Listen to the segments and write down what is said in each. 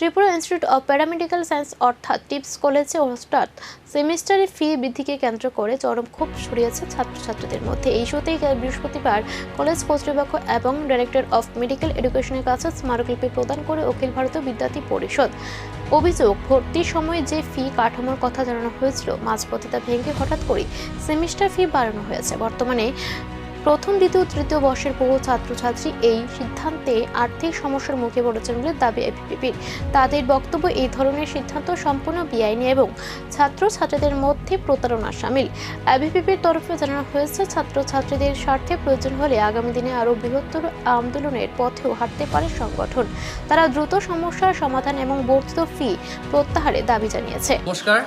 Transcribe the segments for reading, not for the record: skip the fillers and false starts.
Tripura institute of paramedical science অর্থাৎ tips কলেজে হঠাৎ সেমিস্টারে ফি বৃদ্ধিকে কেন্দ্র করে চরম ক্ষোভ ছড়িয়েছে ছাত্রছাত্রীদের মধ্যে। এই ইস্যুতেই বৃহস্পতিবার কলেজ কর্তৃপক্ষ এবং ডাইরেক্টর অফ মেডিকেল এডুকেশনের কাছে স্মারকলিপি প্রদান করে অখিল ভারতীয় বিদ্যার্থী পরিষদ। অভিযোগ, ভর্তির সময় যে ফি কাঠামোর কথা জানানো হয়েছিল, মাঝপথে তা ভেঙে হঠাৎ করে সেমিস্টার ফি বাড়ানো হয়েছে। বর্তমানে প্রথম, দ্বিতীয়, তৃতীয় বর্ষের বহু ছাত্রছাত্রী এই সিদ্ধান্তে আর্থিক সমস্যার মুখে পড়েছেন বলে দাবি এবিভিপির। তাদের বক্তব্য, এই ধরনের সিদ্ধান্ত সম্পূর্ণ বেআইনি এবং ছাত্রছাত্রীদের মধ্যে প্রতারণা শামিল। এবিভিপির তরফে জানানো হয়েছে, ছাত্রছাত্রীদের স্বার্থে প্রয়োজন হলে আগামী দিনে আরও বৃহত্তর আন্দোলনের পথেও হাঁটতে পারে সংগঠন। তারা দ্রুত সমস্যার সমাধান এবং বর্ধিত ফি প্রত্যাহারের দাবি জানিয়েছে। নমস্কার,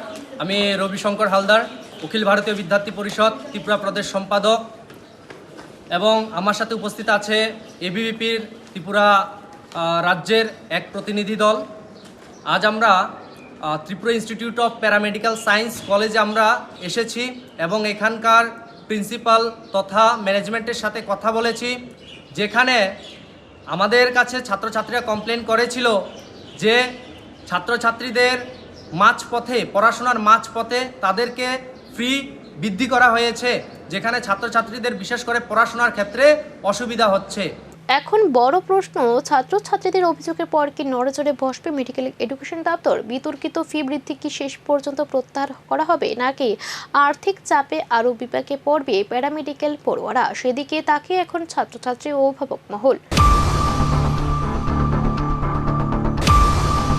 আমি রবিশঙ্কর হালদার, অখিল ভারতীয় বিদ্যার্থী পরিষদ ত্রিপুরা প্রদেশ সম্পাদক, এবং আমার সাথে উপস্থিত আছে এবিভিপির ত্রিপুরা রাজ্যের এক প্রতিনিধি দল। আজ আমরা Tripura institute of paramedical science কলেজে আমরা এসেছি এবং এখানকার প্রিন্সিপাল তথা ম্যানেজমেন্টের সাথে কথা বলেছি, যেখানে আমাদের কাছে ছাত্রছাত্রীরা কমপ্লেন করেছিল যে ছাত্রছাত্রীদের মাঝপথে, পড়াশোনার মাঝপথে তাদেরকে ফি বৃদ্ধি করা হয়েছে, যেখানে ছাত্রছাত্রীদের বিশেষ করে পড়াশোনার ক্ষেত্রে অসুবিধা হচ্ছে। এখন বড় প্রশ্ন, ছাত্রছাত্রীদের অভিযোগের পর কি নড়েচড়ে বসবে মেডিকেল এডুকেশন দপ্তর? বিতর্কিত ফি বৃদ্ধি কি শেষ পর্যন্ত প্রত্যাহার করা হবে, নাকি আর্থিক চাপে আরও বিপাকে পড়বে প্যারামেডিক্যাল পড়ুয়ারা? সেদিকে তাকিয়ে এখন ছাত্রছাত্রী ও অভিভাবক মহল।